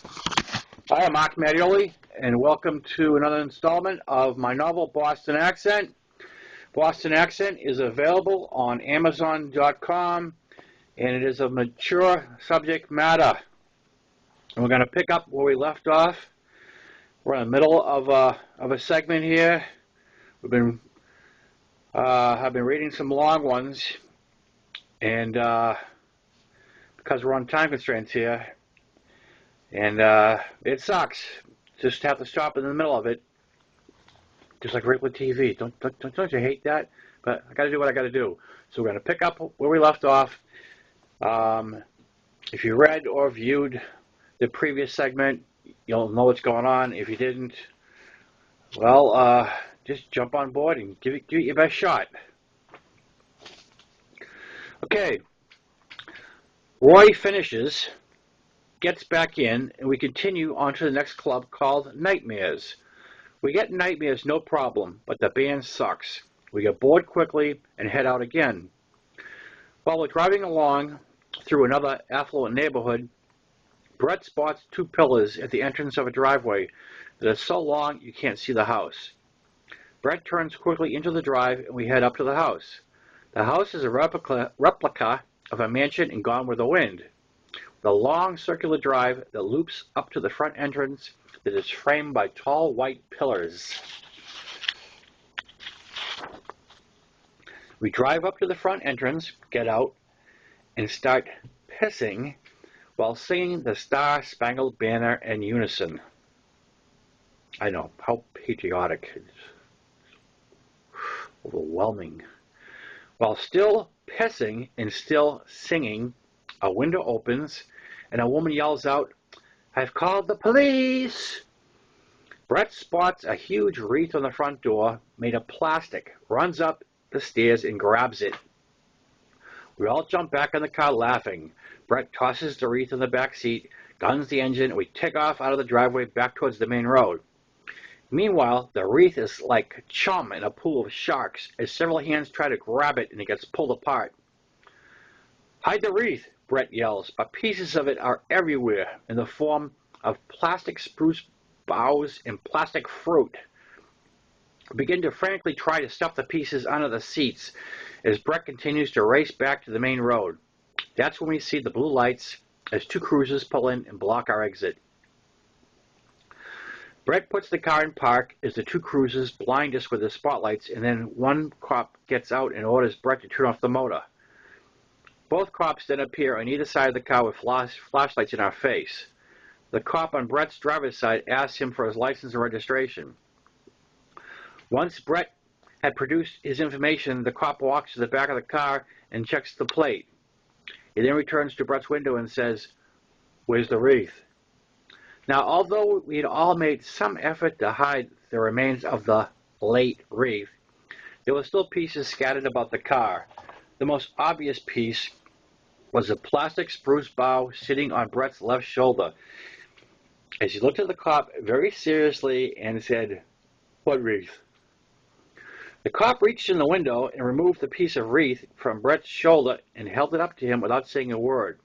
Hi, I'm Mark Mattioli, and welcome to another installment of my novel, Boston Accent. Boston Accent is available on Amazon.com, and it is a mature subject matter. And we're going to pick up where we left off. We're in the middle of a segment here. I've been reading some long ones, and because we're on time constraints here, and it sucks. Just have to stop in the middle of it, just like regular TV. Don't you hate that? But I got to do what I got to do. So we're going to pick up where we left off. If you read or viewed the previous segment, you'll know what's going on. If you didn't, well, just jump on board and give it your best shot. Okay. Roy finishes, gets back in, and we continue on to the next club called Nightmares. We get Nightmares no problem, but the band sucks. We get bored quickly and head out again. While we're driving along through another affluent neighborhood, Brett spots two pillars at the entrance of a driveway that are so long you can't see the house. Brett turns quickly into the drive and we head up to the house. The house is a replica of a mansion in Gone with the Wind. The long circular drive that loops up to the front entrance that is framed by tall white pillars. We drive up to the front entrance, get out, and start pissing while singing the Star-Spangled Banner in unison. I know, how patriotic. It's overwhelming. While still pissing and still singing, a window opens and a woman yells out, "I've called the police!" Brett spots a huge wreath on the front door made of plastic, runs up the stairs and grabs it. We all jump back in the car laughing. Brett tosses the wreath in the back seat, guns the engine, and we take off out of the driveway back towards the main road. Meanwhile, the wreath is like chum in a pool of sharks as several hands try to grab it and it gets pulled apart. "Hide the wreath," Brett yells, but pieces of it are everywhere in the form of plastic spruce boughs and plastic fruit. We begin to frantically try to stuff the pieces under the seats as Brett continues to race back to the main road. That's when we see the blue lights as two cruisers pull in and block our exit. Brett puts the car in park as the two cruisers blind us with their spotlights, and then one cop gets out and orders Brett to turn off the motor. Both cops then appear on either side of the car with flashlights in our face. The cop on Brett's driver's side asks him for his license and registration. Once Brett had produced his information, the cop walks to the back of the car and checks the plate. He then returns to Brett's window and says, "Where's the wreath?" Now, although we had all made some effort to hide the remains of the late wreath, there were still pieces scattered about the car. The most obvious piece was a plastic spruce bough sitting on Brett's left shoulder. As he looked at the cop very seriously and said, "What wreath?" The cop reached in the window and removed the piece of wreath from Brett's shoulder and held it up to him without saying a word.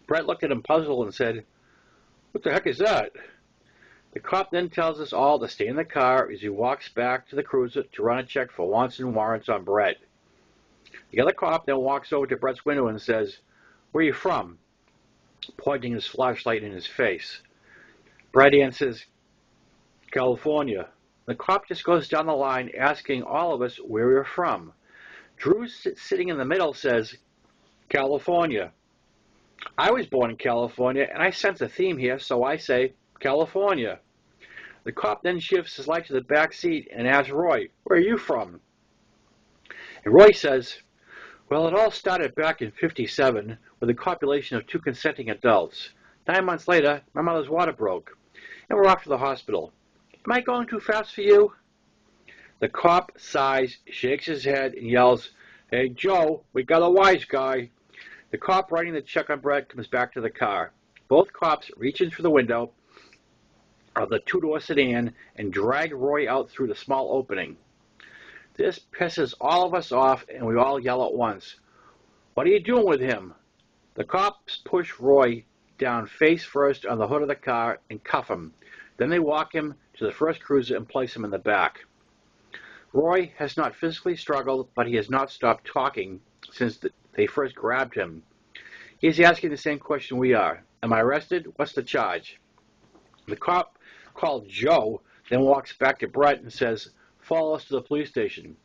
Brett looked at him puzzled and said, "What the heck is that?" The cop then tells us all to stay in the car as he walks back to the cruiser to run a check for wants and warrants on Brett. The other cop then walks over to Brett's window and says, "Where are you from?" pointing his flashlight in his face. Brett answers, "California." The cop just goes down the line asking all of us where we were from. Drew, sitting in the middle, says, "California." I was born in California, and I sense a theme here, so I say, "California." The cop then shifts his light to the back seat and asks Roy, "Where are you from?" And Roy says, "Well, it all started back in '57 with a copulation of 2 consenting adults. 9 months later, my mother's water broke, and we're off to the hospital. Am I going too fast for you?" The cop sighs, shakes his head, and yells, "Hey, Joe, we got a wise guy." The cop writing the check on Brett comes back to the car. Both cops reach in through the window of the two-door sedan and drag Roy out through the small opening. This pisses all of us off, and we all yell at once, "What are you doing with him?" The cops push Roy down face first on the hood of the car and cuff him. Then they walk him to the first cruiser and place him in the back. Roy has not physically struggled, but he has not stopped talking since they first grabbed him. He's asking the same question we are. Am I arrested? What's the charge? The cop called Joe then walks back to Brett and says, follow us to the police station.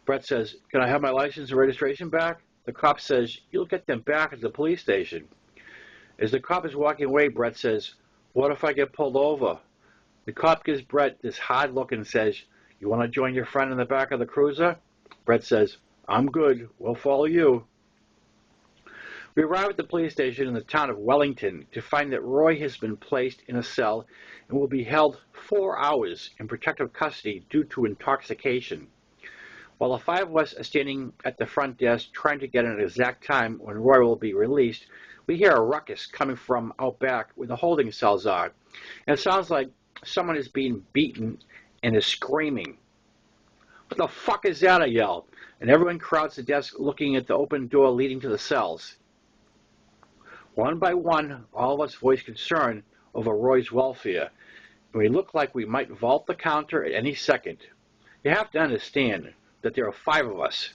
Brett says, can I have my license and registration back? The cop says, you'll get them back at the police station. As the cop is walking away, Brett says, what if I get pulled over? The cop gives Brett this hard look and says, you want to join your friend in the back of the cruiser? Brett says, I'm good. We'll follow you. We arrive at the police station in the town of Wellington to find that Roy has been placed in a cell and will be held 4 hours in protective custody due to intoxication. While the 5 of us are standing at the front desk trying to get an exact time when Roy will be released, we hear a ruckus coming from out back where the holding cells are. And it sounds like someone is being beaten and is screaming. What the fuck is that? I yell. And everyone crowds the desk looking at the open door leading to the cells. One by one, all of us voice concern over Roy's welfare, and we look like we might vault the counter at any second. You have to understand that there are 5 of us,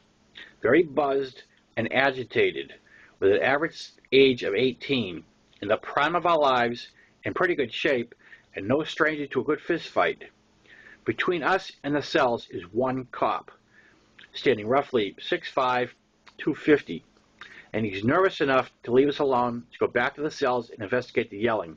very buzzed and agitated, with an average age of 18, in the prime of our lives, in pretty good shape, and no stranger to a good fist fight. Between us and the cells is one cop, standing roughly 6'5", 250, and he's nervous enough to leave us alone to go back to the cells and investigate the yelling.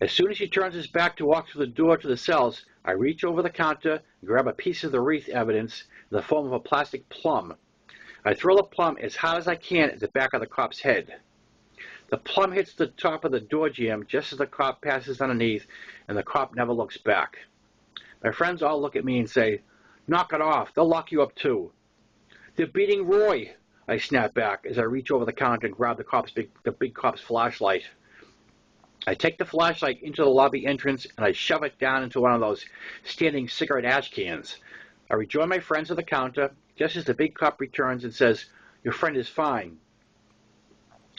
As soon as he turns his back to walk through the door to the cells, I reach over the counter and grab a piece of the wreath evidence in the form of a plastic plum. I throw the plum as hard as I can at the back of the cop's head. The plum hits the top of the door jamb just as the cop passes underneath, and the cop never looks back. My friends all look at me and say, knock it off, they'll lock you up too. They're beating Roy, I snap back as I reach over the counter and grab the big cop's flashlight. I take the flashlight into the lobby entrance and I shove it down into one of those standing cigarette ash cans. I rejoin my friends at the counter just as the big cop returns and says, your friend is fine.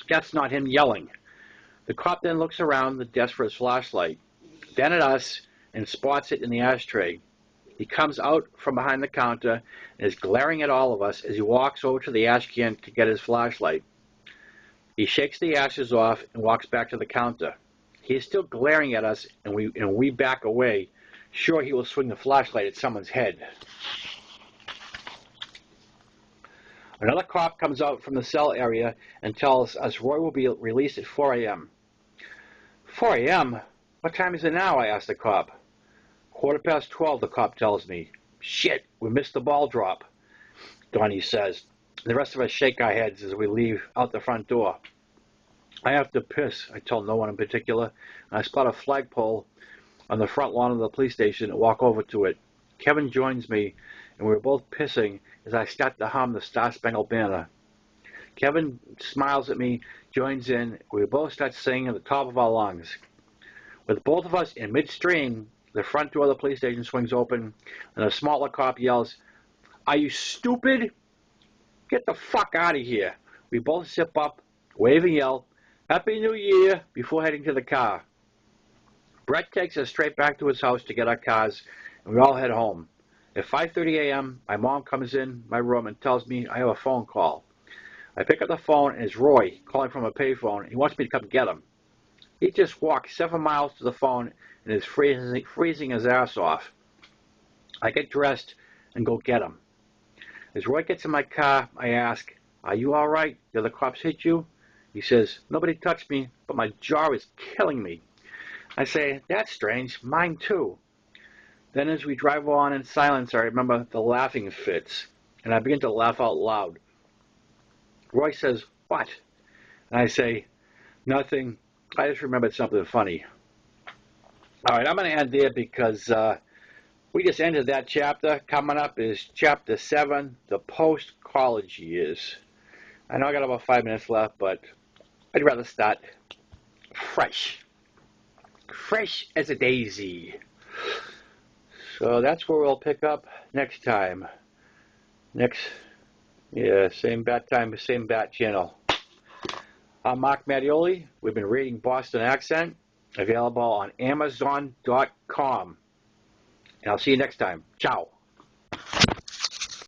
That's not him yelling. The cop then looks around the desk for his flashlight, then at us, and spots it in the ashtray. He comes out from behind the counter and is glaring at all of us as he walks over to the ash can to get his flashlight. He shakes the ashes off and walks back to the counter. He is still glaring at us, and we back away, sure he will swing the flashlight at someone's head. Another cop comes out from the cell area and tells us Roy will be released at 4 a.m. 4 a.m.? What time is it now? I ask the cop. 12:15, the cop tells me. Shit, we missed the ball drop, Donnie says. The rest of us shake our heads as we leave out the front door. I have to piss, I tell no one in particular, and I spot a flagpole on the front lawn of the police station and walk over to it. Kevin joins me, and we're both pissing as I start to hum the Star-Spangled Banner. Kevin smiles at me, joins in, and we both start singing at the top of our lungs. With both of us in midstream, the front door of the police station swings open, and a smaller cop yells, are you stupid? Get the fuck out of here. We both zip up, wave and yell, Happy New Year, before heading to the car. Brett takes us straight back to his house to get our cars, and we all head home. At 5:30 a.m., my mom comes in my room and tells me I have a phone call. I pick up the phone, and it's Roy calling from a payphone. He wants me to come get him. He just walked 7 miles to the phone and is freezing his ass off. I get dressed and go get him. As Roy gets in my car, I ask, are you all right? Did the cops hit you? He says, nobody touched me, but my jaw is killing me. I say, that's strange, mine too. Then as we drive on in silence, I remember the laughing fits, and I begin to laugh out loud. Roy says, what? And I say, nothing, I just remembered something funny. All right, I'm going to end there because we just ended that chapter. Coming up is Chapter 7, the post-college years. I know I got about 5 minutes left, but I'd rather start fresh. Fresh as a daisy. So that's where we'll pick up next time. Same bat time, same bat channel. I'm Mark Mattioli. We've been reading Boston Accent, available on Amazon.com. And I'll see you next time. Ciao.